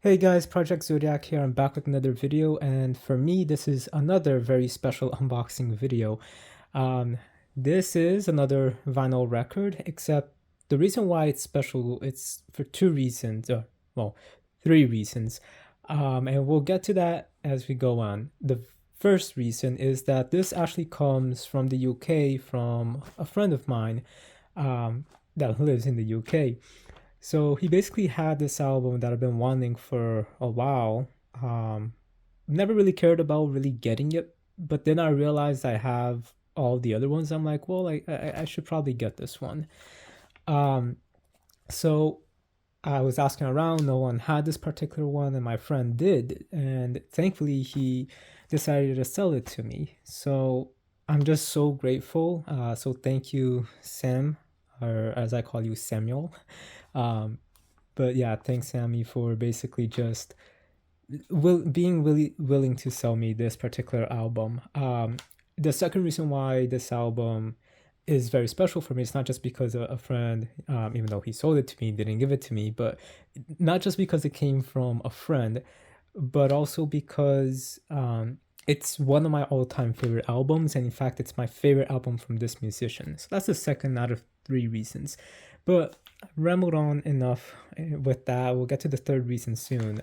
Hey guys, Project Zodiac here. I'm back with another video, and for me, this is another very special unboxing video. Um, this is another vinyl record, except the reason why it's special, it's for two reasons, well, three reasons. And we'll get to that as we go on. The first reason is that this actually comes from the UK from a friend of mine that lives in the UK. So he basically had this album that I've been wanting for a while. Never really cared about really getting it, but then I realized I have all the other ones. I'm like, well, I should probably get this one. Um, so I was asking around, no one had this particular one, and my friend did, and thankfully he decided to sell it to me. So I'm just so grateful. So thank you, Sam, or as I call you, Samuel. Um, but yeah, thanks, Sammy, for basically just being really willing to sell me this particular album. The second reason why this album is very special for me, it's not just because a friend, even though he sold it to me, didn't give it to me, but not just because it came from a friend, but also because it's one of my all-time favorite albums, and in fact, it's my favorite album from this musician. So that's the second out of three reasons. But I rambled on enough with that. We'll get to the third reason soon.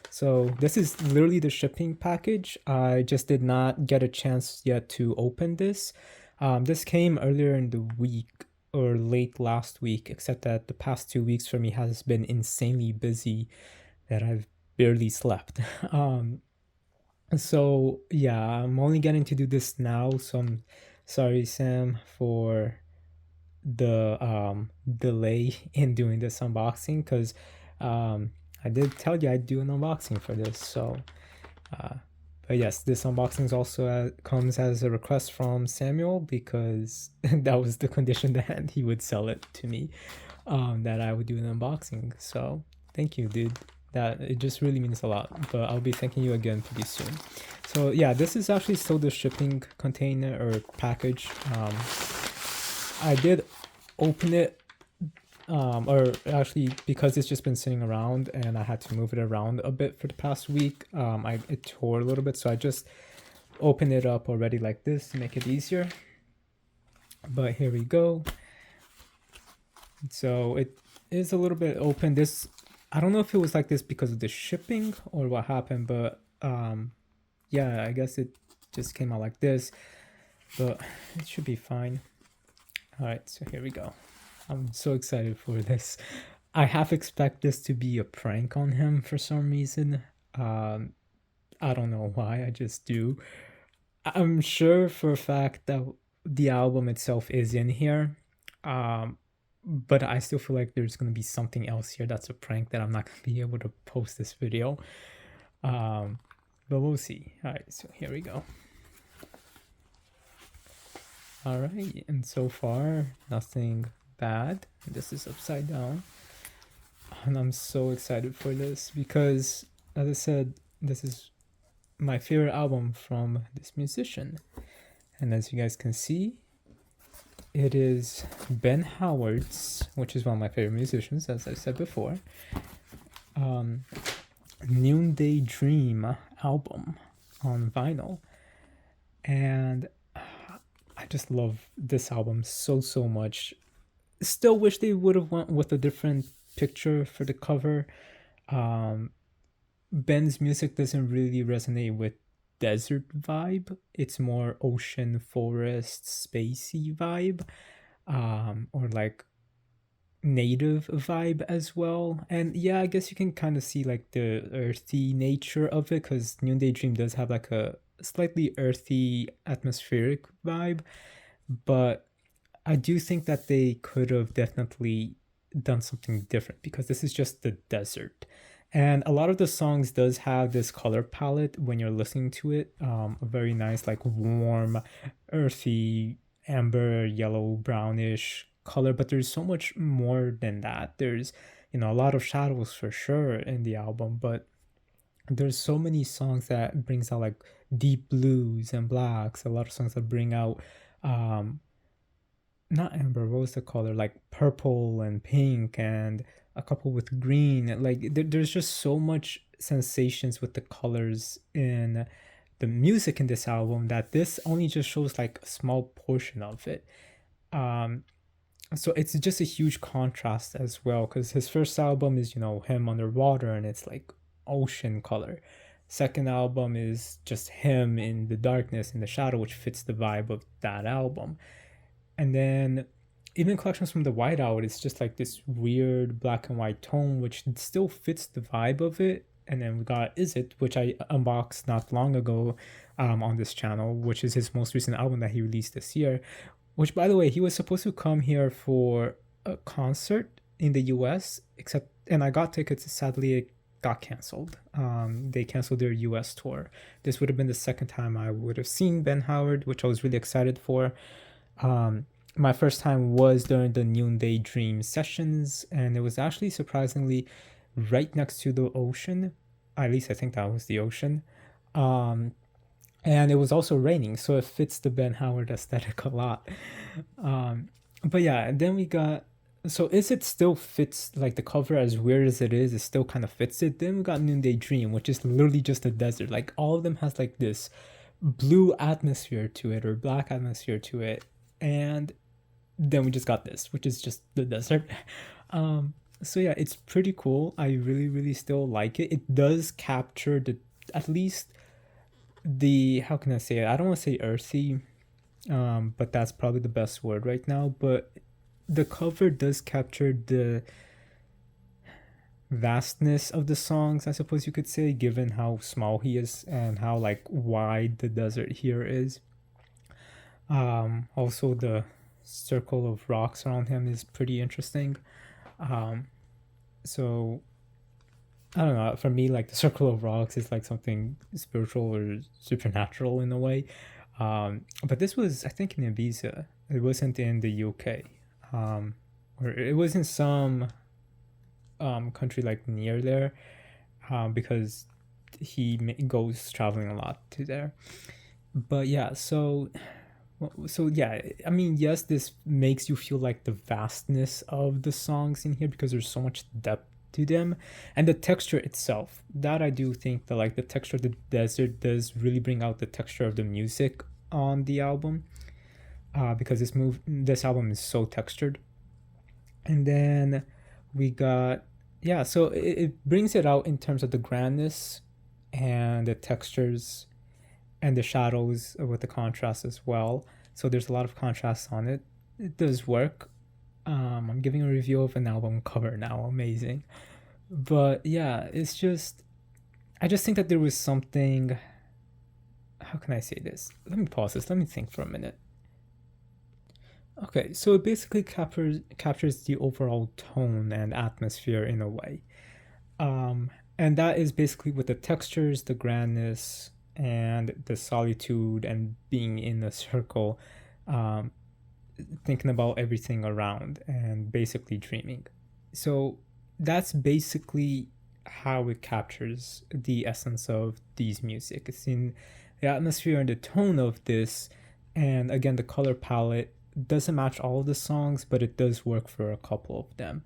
So this is literally the shipping package. I just did not get a chance yet to open this. This came earlier in the week or late last week, except that the past 2 weeks for me has been insanely busy that I've barely slept. So yeah, I'm only getting to do this now, so I'm sorry, Sam, for the delay in doing this unboxing because I did tell you I'd do an unboxing for this. So uh, but yes, this unboxing also comes as a request from Samuel because that was the condition that he would sell it to me, that I would do an unboxing. So thank you, dude. That it just really means a lot. But I'll be thanking you again pretty soon. So yeah, this is actually still the shipping container or package. I did open it, or actually because it's just been sitting around and I had to move it around a bit for the past week. It tore a little bit, so I just opened it up already like this to make it easier. But here we go. So it is a little bit open. This, I don't know if it was like this because of the shipping or what happened, but yeah, I guess it just came out like this, but it should be fine. All right, so here we go. I'm so excited for this. I half expect this to be a prank on him for some reason. I don't know why, I just do. I'm sure for a fact that the album itself is in here. Um, but I still feel like there's gonna be something else here that's a prank that I'm not gonna be able to post this video. Um, but we'll see. All right, so here we go. All right, and so far nothing bad. This is upside down, and I'm so excited for this because, as I said, this is my favorite album from this musician. And as you guys can see, it is Ben Howard's, which is one of my favorite musicians, as I said before, Noonday Dream album on vinyl. And I just love this album so much. Still wish they would have went with a different picture for the cover. Ben's music doesn't really resonate with desert vibe. It's more ocean, forest, spacey vibe, or like native vibe as well. And yeah, I guess you can kind of see like the earthy nature of it because Noonday Dream does have like a slightly earthy atmospheric vibe, but I do think that they could have definitely done something different because this is just the desert. And a lot of the songs does have this color palette when you're listening to it. A very nice, like warm, earthy, amber, yellow, brownish color. But there's so much more than that. There's, a lot of shadows for sure in the album, but there's so many songs that brings out like deep blues and blacks. A lot of songs that bring out um not amber, what was the color? Like purple and pink and a couple with green. Like there's just so much sensations with the colors in the music in this album that this only just shows like a small portion of it. Um, so it's just a huge contrast as well because his first album is, you know, him underwater and it's like ocean color. Second album is just him in the darkness, in the shadow, which fits the vibe of that album. And then even Collections from the Whiteout, it's just like this weird black and white tone, which still fits the vibe of it. And then we got Is It, which I unboxed not long ago on this channel, which is his most recent album that he released this year. Which, by the way, he was supposed to come here for a concert in the US, except, and I got tickets, sadly, it got canceled. They canceled their US tour. This would have been the second time I would have seen Ben Howard, which I was really excited for. My first time was during the Noonday Dream sessions, and it was actually surprisingly right next to the ocean. At least I think that was the ocean. And it was also raining, so it fits the Ben Howard aesthetic a lot. But yeah, and then we got, so Is It still fits, like the cover, as weird as it still kind of fits it. Then we got Noonday Dream, which is literally just a desert. Like all of them has like this blue atmosphere to it or black atmosphere to it. And then we just got this, which is just the desert. So yeah, it's pretty cool. I really still like it. It does capture the, at least the, how can I say it? I don't want to say earthy, but that's probably the best word right now. But the cover does capture the vastness of the songs, I suppose you could say, given how small he is and how like wide the desert here is. Also the circle of rocks around him is pretty interesting. So I don't know, for me, like the circle of rocks is like something spiritual or supernatural in a way. But this was, I think, in Ibiza. It wasn't in the UK. Or it was in some country like near there, because he goes traveling a lot to there. But yeah, so yeah, I mean, yes, this makes you feel like the vastness of the songs in here because there's so much depth to them, and the texture itself, that I do think that like the texture of the desert does really bring out the texture of the music on the album, because this album is so textured. And then we got, yeah, so it brings it out in terms of the grandness and the textures and the shadows with the contrast as well. So there's a lot of contrast on it. It does work. I'm giving a review of an album cover now. Amazing. But yeah, it's just, I just think that there was something, how can I say this? Let me pause this. Let me think for a minute. Okay, so it basically captures the overall tone and atmosphere in a way. And that is basically with the textures, the grandness, and the solitude and being in a circle, thinking about everything around and basically dreaming. So that's basically how it captures the essence of these music. It's in the atmosphere and the tone of this, and again, the color palette doesn't match all of the songs, but it does work for a couple of them.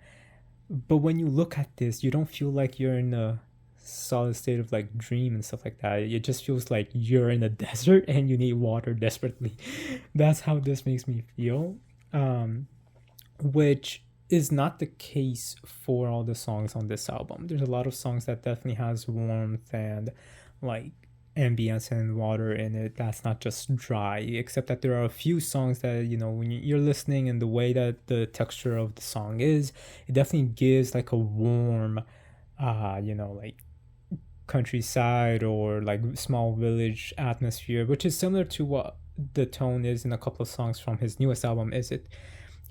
But when you look at this, you don't feel like you're in a solid state of like dream and stuff like that. It just feels like you're in a desert and you need water desperately. That's how this makes me feel, which is not the case for all the songs on this album. There's a lot of songs that definitely has warmth and like ambience and water in it that's not just dry, except that there are a few songs that, you know, when you're listening and the way that the texture of the song is, it definitely gives like a warm, you know, like countryside or like small village atmosphere, which is similar to what the tone is in a couple of songs from his newest album, Is It.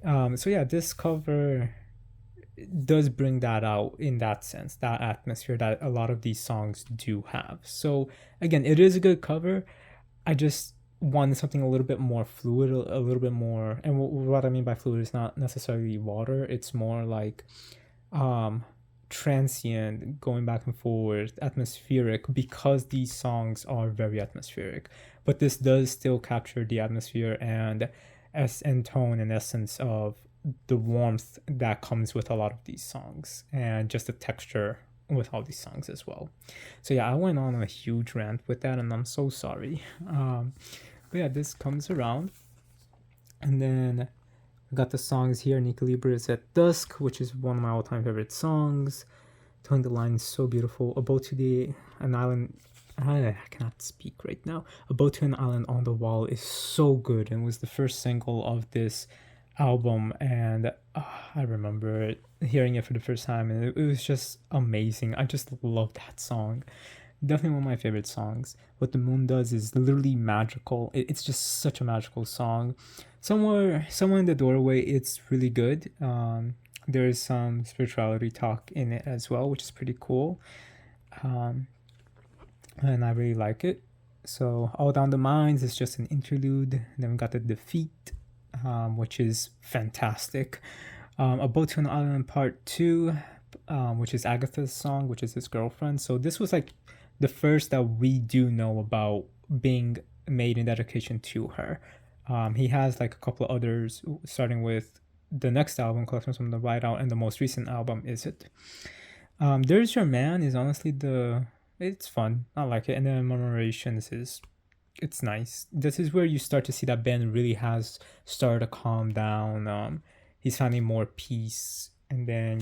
So yeah, this cover does bring that out in that sense, that atmosphere that a lot of these songs do have. So again, it is a good cover. I just wanted something a little bit more fluid, a little bit more, and what I mean by fluid is not necessarily water. It's more like transient, going back and forth, atmospheric, because these songs are very atmospheric. But this does still capture the atmosphere and and tone and essence of the warmth that comes with a lot of these songs, and just the texture with all these songs as well. So yeah, I went on a huge rant with that, and I'm so sorry. But yeah, this comes around, and then we got the songs here. Nika Libra is at Dusk, which is one of my all-time favorite songs. Telling the line is so beautiful. A boat to an island. I cannot speak right now. A boat to an island on the wall is so good, and was the first single of this album, and I remember hearing it for the first time, and it was just amazing. I just love that song. Definitely one of my favorite songs. What the moon does is literally magical. It's just such a magical song. Somewhere in the doorway, it's really good. There is some spirituality talk in it as well, which is pretty cool. And I really like it. So All Down the Mines is just an interlude. And then we got the Defeat, which is fantastic. A Boat to an Island Part 2, which is Agatha's song, which is his girlfriend. So this was like the first that we do know about being made in dedication to her. He has like a couple of others, starting with the next album, Collections from the Whiteout, and the most recent album, Is It. There's Your Man is honestly it's fun. I like it. And then Murmurations it's nice. This is where you start to see that Ben really has started to calm down. He's finding more peace. And then,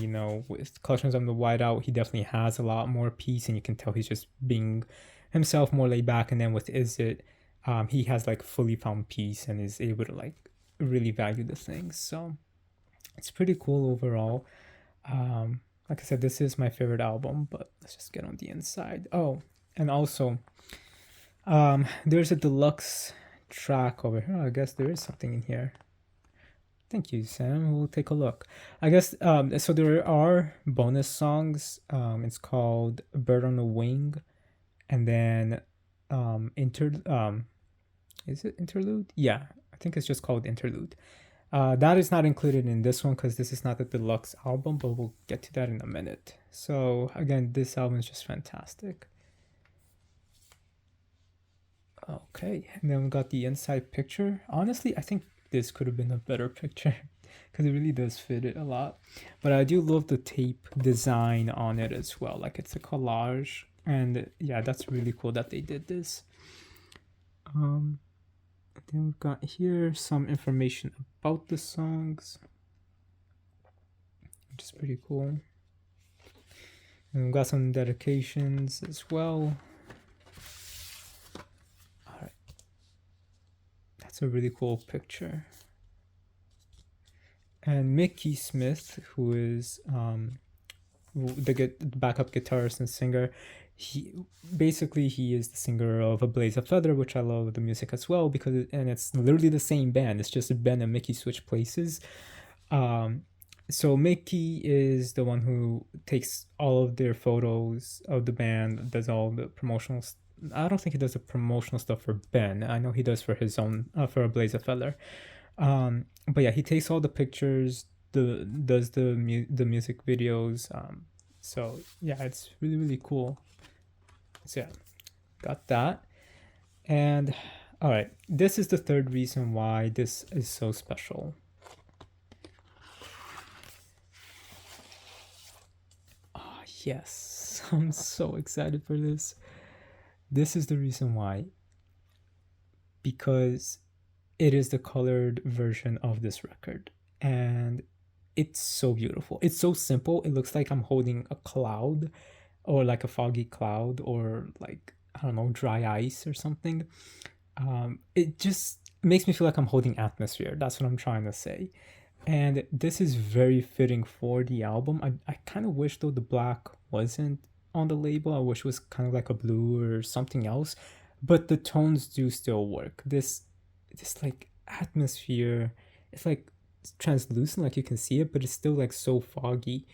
with Collections of the Whiteout, he definitely has a lot more peace, and you can tell he's just being himself, more laid back. And then with Is It, he has like fully found peace and is able to like really value the things. So it's pretty cool overall. Like I said, this is my favorite album, but let's just get on the inside. Oh, and also, there's a deluxe track over here. I guess there is something in here. Thank you, Sam. We'll take a look. I guess, so there are bonus songs. It's called Bird on a Wing, and then, is it Interlude? Yeah, I think it's just called Interlude. That is not included in this one because this is not the deluxe album, but we'll get to that in a minute. So again, this album is just fantastic. Okay, and then we got the inside picture. Honestly, I think this could have been a better picture because it really does fit it a lot. But I do love the tape design on it as well. Like, it's a collage, and yeah, that's really cool that they did this. Then we've got here some information about the songs, which is pretty cool. And we've got some dedications as well. All right, that's a really cool picture. And Mickey Smith, who is the backup guitarist and singer, he is the singer of A Blaze of Feather, which I love the music as well, because it's literally the same band. It's just Ben and Mickey switch places. So Mickey is the one who takes all of their photos of the band, does all the promotional. I don't think he does the promotional stuff for Ben. I know he does for his own, for A Blaze of Feather. But yeah, he takes all the pictures, does the music videos. So yeah, it's really, really cool. So yeah, got that. And all right, this is the third reason why this is so special. Oh, yes, I'm so excited for this. This is the reason why. Because it is the colored version of this record. And it's so beautiful. It's so simple. It looks like I'm holding a cloud, or like a foggy cloud, or like, I don't know, dry ice or something. It just makes me feel like I'm holding atmosphere. That's what I'm trying to say. And this is very fitting for the album. I kind of wish, though, the black wasn't on the label. I wish it was kind of like a blue or something else. But the tones do still work. This like atmosphere, it's like translucent, like you can see it, but it's still like so foggy.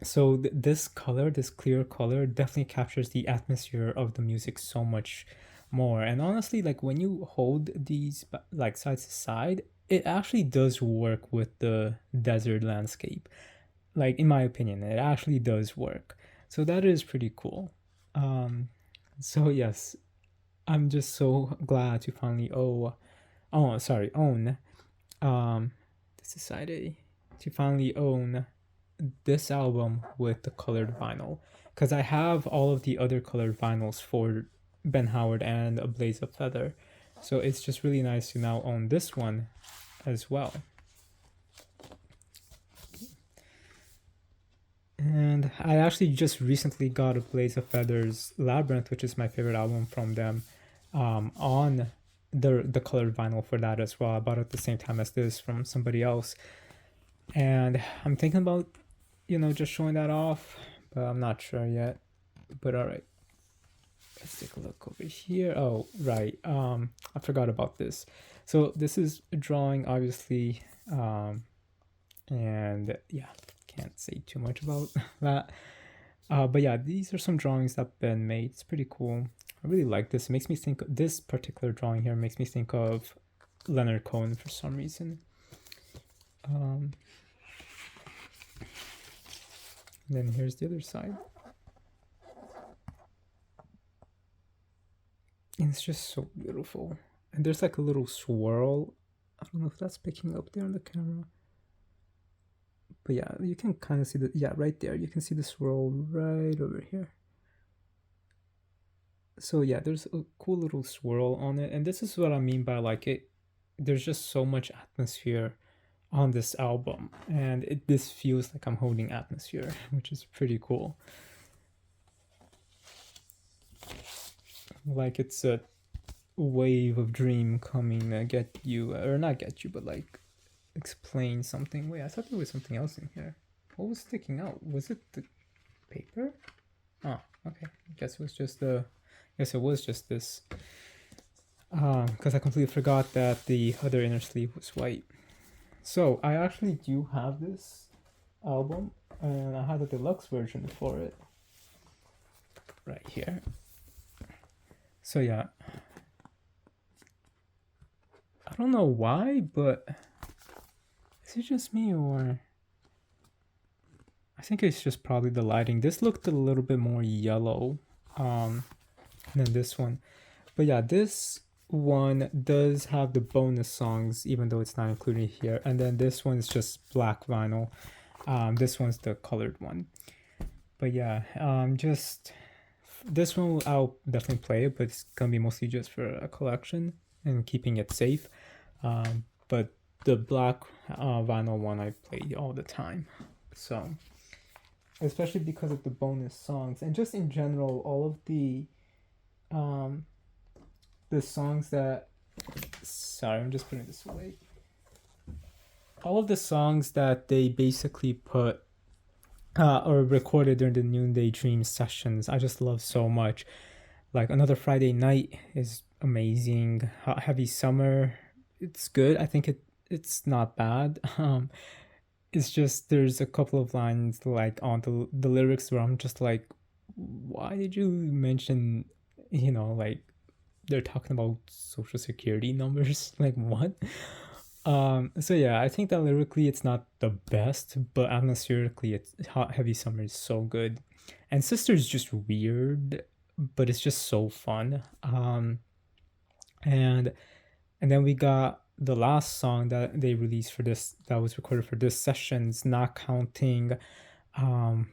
So this color, this clear color, definitely captures the atmosphere of the music so much more. And honestly, like when you hold these like side to side, it actually does work with the desert landscape. Like, in my opinion, it actually does work. So that is pretty cool. So yes, I'm just so glad to finally oh sorry, own decided to finally own this album with the colored vinyl, because I have all of the other colored vinyls for Ben Howard and A Blaze of Feather, so it's just really nice to now own this one as well. And I actually just recently got A Blaze of Feather's Labyrinth, which is my favorite album from them, on the colored vinyl for that as well. I bought it at the same time as this from somebody else, and I'm thinking about, just showing that off, but I'm not sure yet. But all right, let's take a look over here. Oh right, I forgot about this. So this is a drawing, obviously, and yeah, can't say too much about that. But yeah, these are some drawings that Ben made. It's pretty cool. I really like this. It makes me think, this particular drawing here makes me think of Leonard Cohen for some reason. And then here's the other side. And it's just so beautiful. And there's like a little swirl. I don't know if that's picking up there on the camera. But yeah, you can kind of see the, yeah, right there. You can see the swirl right over here. So yeah, there's a cool little swirl on it. And this is what I mean by like it. There's just so much atmosphere on this album. And this feels like I'm holding atmosphere, which is pretty cool. Like it's a wave of dream coming to get you, or not get you, but like explain something. Wait, I thought there was something else in here. What was sticking out? Was it the paper? Oh, okay. I guess it was just this. Because I completely forgot that the other inner sleeve was white. So I actually do have this album, and I had a deluxe version for it right here. So yeah, I don't know why, but is it just me, or I think it's just probably the lighting. This looked a little bit more yellow than this one. But yeah, this one does have the bonus songs, even though it's not included here. And then this one's just black vinyl. This one's the colored one. But yeah, just this one I'll definitely play it, but it's gonna be mostly just for a collection and keeping it safe. But the black vinyl one I play all the time. So, especially because of the bonus songs, and just in general, all of the songs that, sorry, I'm just putting this away. All of the songs that they basically put or recorded during the Noonday Dream sessions, I just love so much. Like Another Friday Night is amazing. Hot Heavy Summer, it's good. I think it's not bad. It's just there's a couple of lines like on the lyrics where I'm just like, why did you mention, like they're talking about social security numbers? Like what? So yeah, I think that lyrically it's not the best, but atmospherically it's Hot Heavy Summer is so good. And Sister's just weird, but it's just so fun. And then we got the last song that they released for this, that was recorded for this sessions, not counting A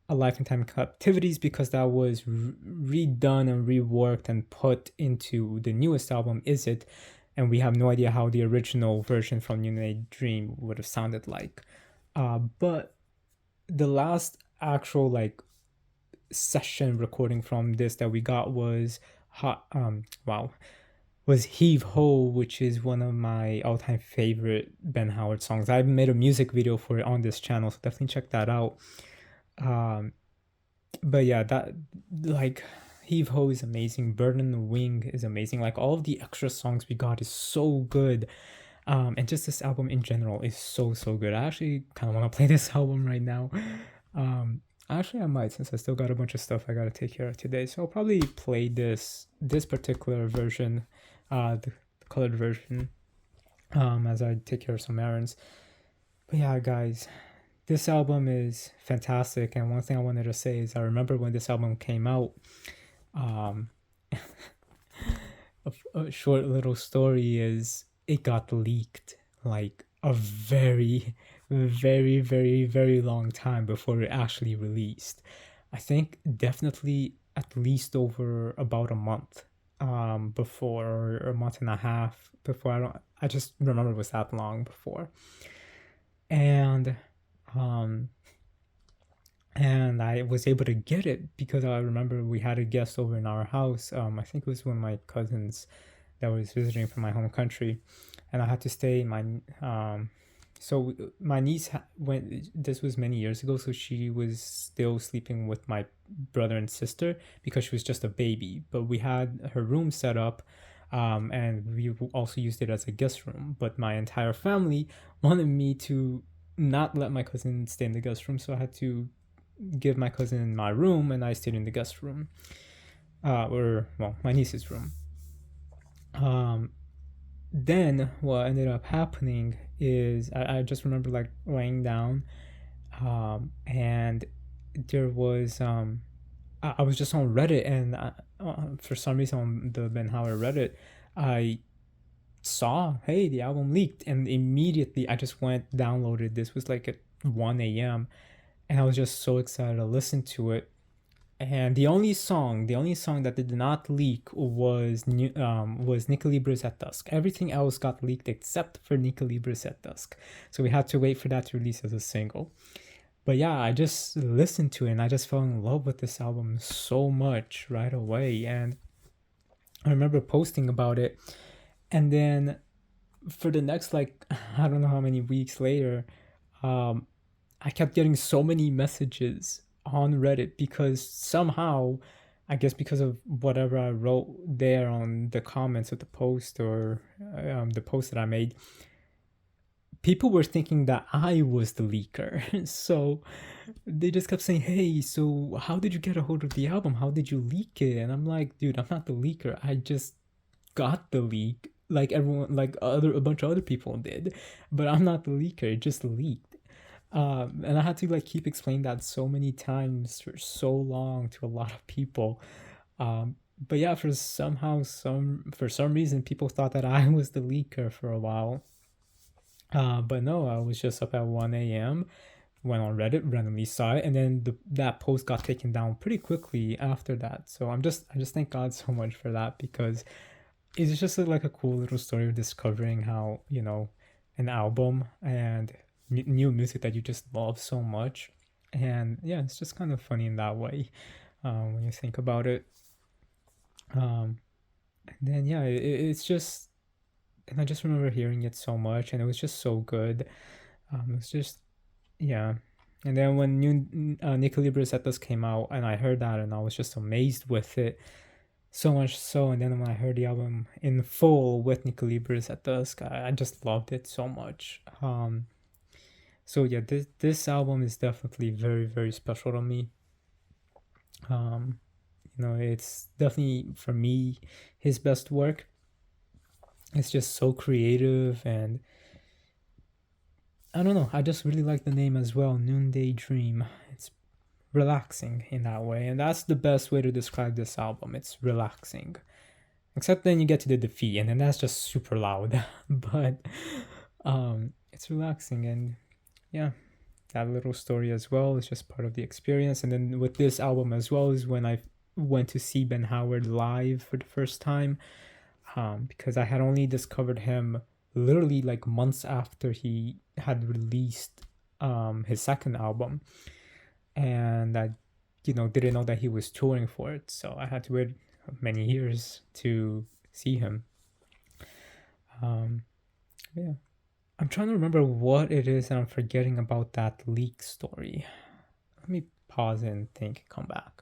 Life in Time Captivities, because that was redone and reworked and put into the newest album, Is It? And we have no idea how the original version from Noonday Dream would have sounded like. But the last actual like session recording from this that we got was was Heave Ho, which is one of my all-time favorite Ben Howard songs. I've made a music video for it on this channel, so definitely check that out. But yeah, that like Heave Ho is amazing. Bird on the Wing is amazing. Like all of the extra songs we got is so good. And just this album in general is so good. I actually kind of want to play this album right now. Actually I might, since I still got a bunch of stuff I gotta take care of today. So I'll probably play this particular version, the colored version, as I take care of some errands. But yeah, guys, this album is fantastic. And one thing I wanted to say is I remember when this album came out, a short little story is it got leaked like a very, very, very, very long time before it actually released. I think definitely at least over about a month before, or a month and a half before. I just remember it was that long before. And um and I was able to get it because I remember we had a guest over in our house. I think it was one of my cousins that was visiting from my home country, and I had to stay. So my niece went. This was many years ago, so she was still sleeping with my brother and sister because she was just a baby. But we had her room set up, and we also used it as a guest room. But my entire family wanted me to not let my cousin stay in the guest room, so I had to give my cousin my room, and I stayed in the guest room, or well, my niece's room. Um, then what ended up happening is I just remember like laying down, and there was I was just on Reddit, and for some reason on the Ben Howard Reddit, I saw, hey, the album leaked, and immediately I just went downloaded. This was like at 1 a.m. and I was just so excited to listen to it. And the only song that did not leak was Nica Libre's at Dusk. Everything else got leaked except for Nica Libre's at Dusk. So we had to wait for that to release as a single. But yeah, I just listened to it and I just fell in love with this album so much right away. And I remember posting about it. And then for the next, like, I don't know how many weeks later, um, I kept getting so many messages on Reddit because somehow, I guess because of whatever I wrote there on the comments of the post, or the post that I made, people were thinking that I was the leaker. So they just kept saying, hey, so how did you get a hold of the album? How did you leak it? And I'm like, dude, I'm not the leaker. I just got the leak like everyone, like a bunch of other people did, but I'm not the leaker. It just leaked. And I had to like keep explaining that so many times for so long to a lot of people. But yeah, for some reason, people thought that I was the leaker for a while. But no, I was just up at 1 a.m., went on Reddit, randomly saw it, and then that post got taken down pretty quickly after that. So I just thank God so much for that, because it's just like a cool little story of discovering how, an album and new music that you just love so much. And yeah, it's just kind of funny in that way, when you think about it. And then yeah, it's just, and I just remember hearing it so much, and it was just so good. It's just, yeah. And then when new Nica Libre's at Dusk came out, and I heard that, and I was just amazed with it, so much so. And then when I heard the album in full with Nica Libre's at Dusk, I just loved it so much. So yeah, this album is definitely very, very special to me. It's definitely, for me, his best work. It's just so creative, and I don't know, I just really like the name as well, Noonday Dream. It's relaxing in that way, and that's the best way to describe this album. It's relaxing. Except then you get to the defeat, and then that's just super loud. But it's relaxing, and yeah, that little story as well is just part of the experience. And then with this album as well is when I went to see Ben Howard live for the first time, because I had only discovered him literally like months after he had released his second album, and I didn't know that he was touring for it, so I had to wait many years to see him. Yeah, I'm trying to remember what it is that I'm forgetting about that leak story. Let me pause and think and come back.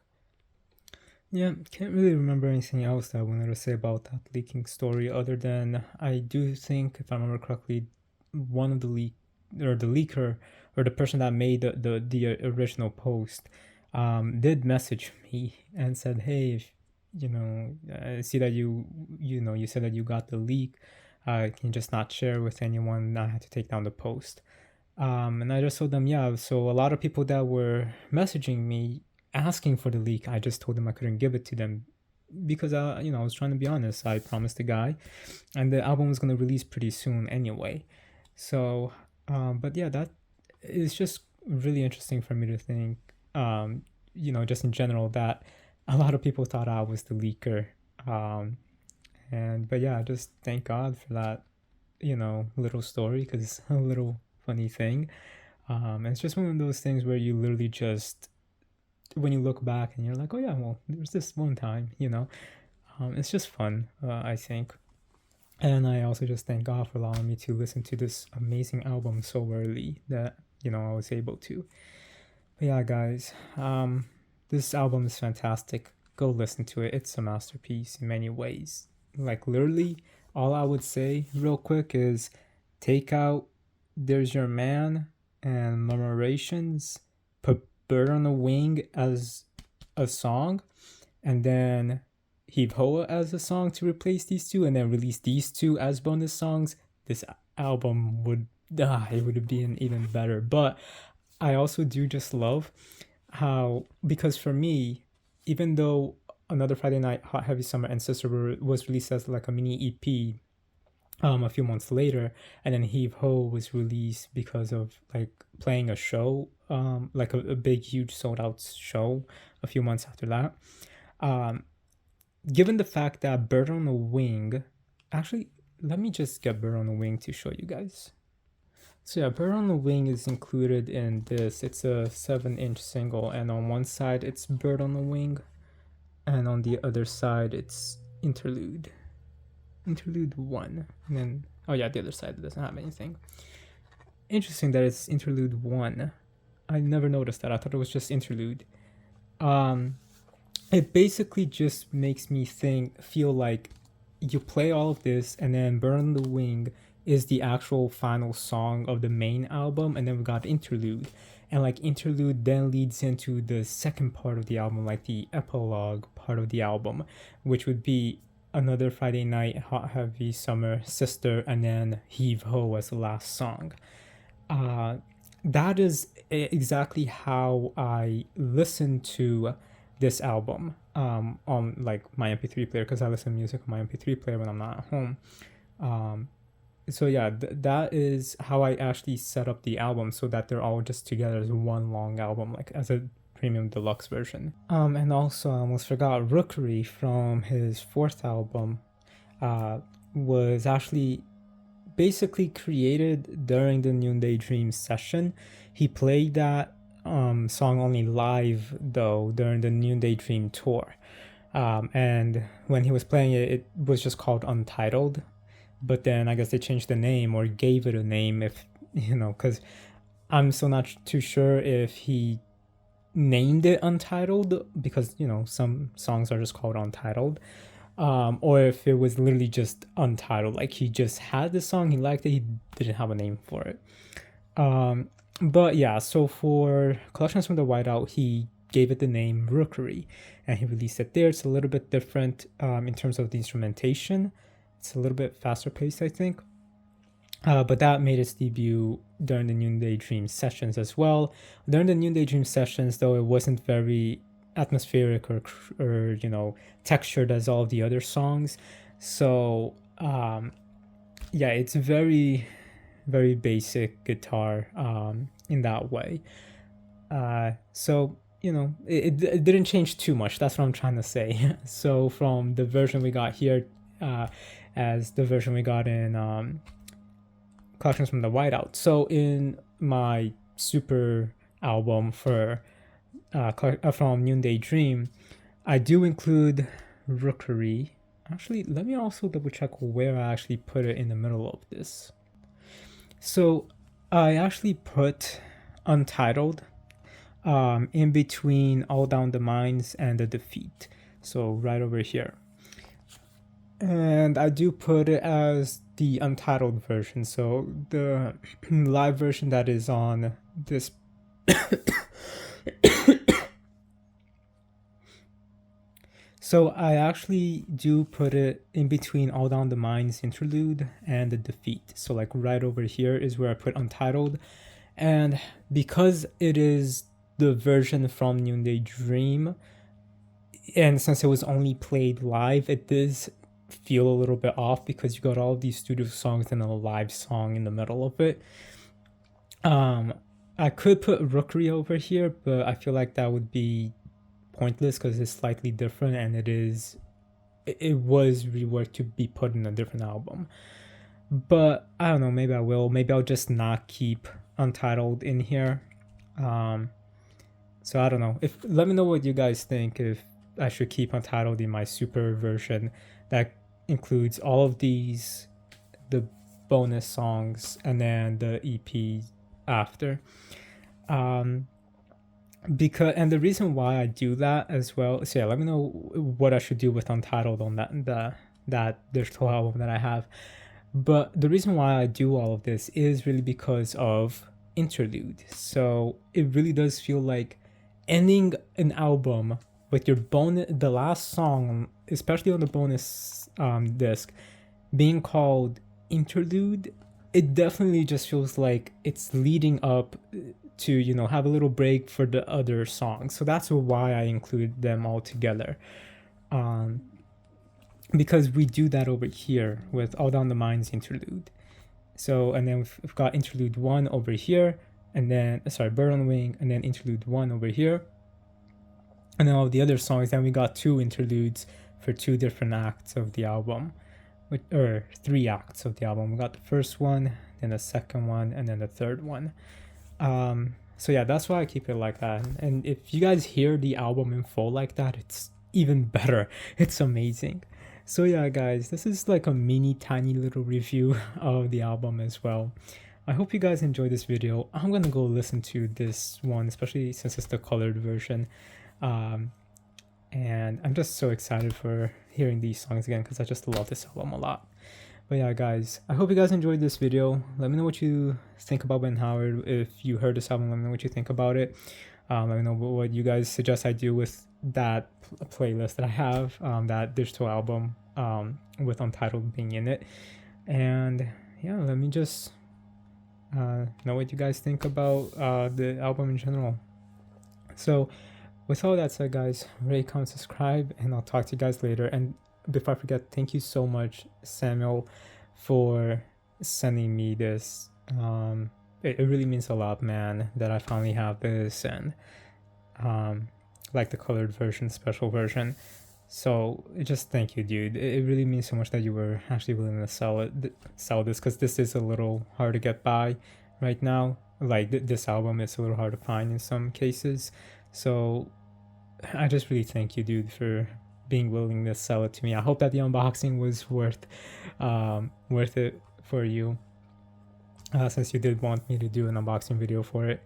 Yeah, can't really remember anything else that I wanted to say about that leaking story, other than I do think, if I remember correctly, one of the leaker, or the person that made the original post, did message me and said, hey, if, I see that you said that you got the leak, can you just not share with anyone? I had to take down the post. And I just told them, yeah, so a lot of people that were messaging me asking for the leak, I just told them I couldn't give it to them because I was trying to be honest. I promised the guy, and the album was gonna release pretty soon anyway. So, but yeah, that is just really interesting for me to think. Just in general, that a lot of people thought I was the leaker. But yeah, just thank God for that, little story, because it's a little funny thing. And it's just one of those things where you literally just, when you look back and you're like, oh yeah, well, there's this one time, it's just fun, I think. And I also just thank God for allowing me to listen to this amazing album so early that, I was able to. But yeah, guys, this album is fantastic. Go listen to it. It's a masterpiece in many ways. Like, literally, all I would say real quick is take out There's Your Man and Murmurations, put Bird on the Wing as a song, and then Heave Hoa as a song to replace these two, and then release these two as bonus songs. This album would it would have been even better. But I also do just love how, because for me, even though Another Friday Night, Hot Heavy Summer, and Sister was released as like a mini EP a few months later, and then Heave Ho was released because of like playing a show, like a big huge sold out show a few months after that. Given the fact that Bird on the Wing, actually, let me just get Bird on the Wing to show you guys. So yeah, Bird on the Wing is included in this. It's a 7-inch single, and on one side it's Bird on the Wing, and on the other side it's Interlude 1. And then, oh yeah, the other side doesn't have anything. Interesting that it's Interlude 1. I never noticed that. I thought it was just Interlude. It basically just makes me feel like you play all of this, and then Bird on the Wing is the actual final song of the main album, and then we got Interlude. And like Interlude then leads into the second part of the album, like the epilogue part of the album, which would be Another Friday Night, Hot Heavy Summer, Sister, and then Heave Ho as the last song. That is exactly how I listen to this album on like my MP3 player, because I listen to music on my MP3 player when I'm not at home. So yeah, that is how I actually set up the album, so that they're all just together as one long album, like as a premium deluxe version. And also I almost forgot, Rookery from his fourth album was actually basically created during the Noonday Dream session. He played that song only live though during the Noonday Dream tour. And when he was playing it, it was just called Untitled. But then I guess they changed the name, or gave it a name, if because I'm still not too sure if he named it Untitled, because some songs are just called Untitled, or if it was literally just Untitled, like he just had the song, he liked it, he didn't have a name for it. But yeah, so for Collections from the Whiteout, he gave it the name Rookery, and he released it there. It's a little bit different in terms of the instrumentation. It's a little bit faster paced, I think. But that made its debut during the Noonday Dream sessions as well. During the Noonday Dream sessions, though, it wasn't very atmospheric or textured as all of the other songs. So yeah, it's very, very basic guitar in that way. So it didn't change too much. That's what I'm trying to say. So from the version we got here, as the version we got in Collections from the Whiteout. So in my super album from Noonday Dream, I do include Rookery. Actually, let me also double check where I actually put it in the middle of this. So I actually put Untitled in between All Down the Mines and The Defeat. So right over here. And I do put it as the Untitled version, so the live version that is on this so I actually do put it in between All Down the Mines Interlude and The Defeat. So like right over here is where I put Untitled. And because it is the version from Noonday Dream, and since it was only played live, it does feel a little bit off because you got all of these studio songs and a live song in the middle of it. I could put Rookery over here, but I feel like that would be pointless because it's slightly different, and it was reworked to be put in a different album. But I don't know, maybe I will. Maybe I'll just not keep Untitled in here. So I don't know. Let me know what you guys think, if I should keep Untitled in my super version that includes all of these, the bonus songs, and then the EP after. Because, and the reason why I do that as well, so yeah, let me know what I should do with Untitled on that digital album that I have. But the reason why I do all of this is really because of interlude. So it really does feel like ending an album with your the last song, especially on the bonus disc, being called interlude. It definitely just feels like it's leading up to, you know, have a little break for the other songs. So that's why I include them all together. Because we do that over here with All Down the Mind's interlude. So, and then we've got interlude 1 over here, and then, sorry, Bird on the Wing, and then interlude 1 over here. And then all the other songs, then we got 2 interludes for 2 different acts of the album, or 3 acts of the album. We got the first one, then the second one, and then the third one. So yeah, that's why I keep it like that. And if you guys hear the album in full like that, it's even better. It's amazing. So yeah, guys, this is like a mini tiny little review of the album as well. I hope you guys enjoyed this video. I'm gonna go listen to this one, especially since it's the colored version. And I'm just so excited for hearing these songs again because I just love this album a lot. But yeah, guys, I hope you guys enjoyed this video. Let me know what you think about Ben Howard. If you heard this album, let me know what you think about it. Let me know what you guys suggest I do with that playlist that I have, that digital album with Untitled being in it. And yeah, let me just know what you guys think about the album in general. So with all that said, guys, rate, comment, subscribe, and I'll talk to you guys later. And before I forget, thank you so much, Samuel, for sending me this. It really means a lot, man, that I finally have this, and like the colored version, special version. So just thank you, dude. It really means so much that you were actually willing to sell this, because this is a little hard to get by right now. Like this album is a little hard to find in some cases. So I just really thank you, dude, for being willing to sell it to me. I hope that the unboxing was worth it for you, since you did want me to do an unboxing video for it.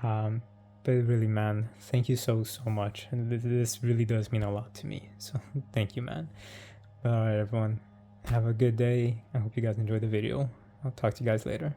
But really, man, thank you so much, and this really does mean a lot to me, so thank you, man. All right, everyone, have a good day. I hope you guys enjoyed the video. I'll talk to you guys later.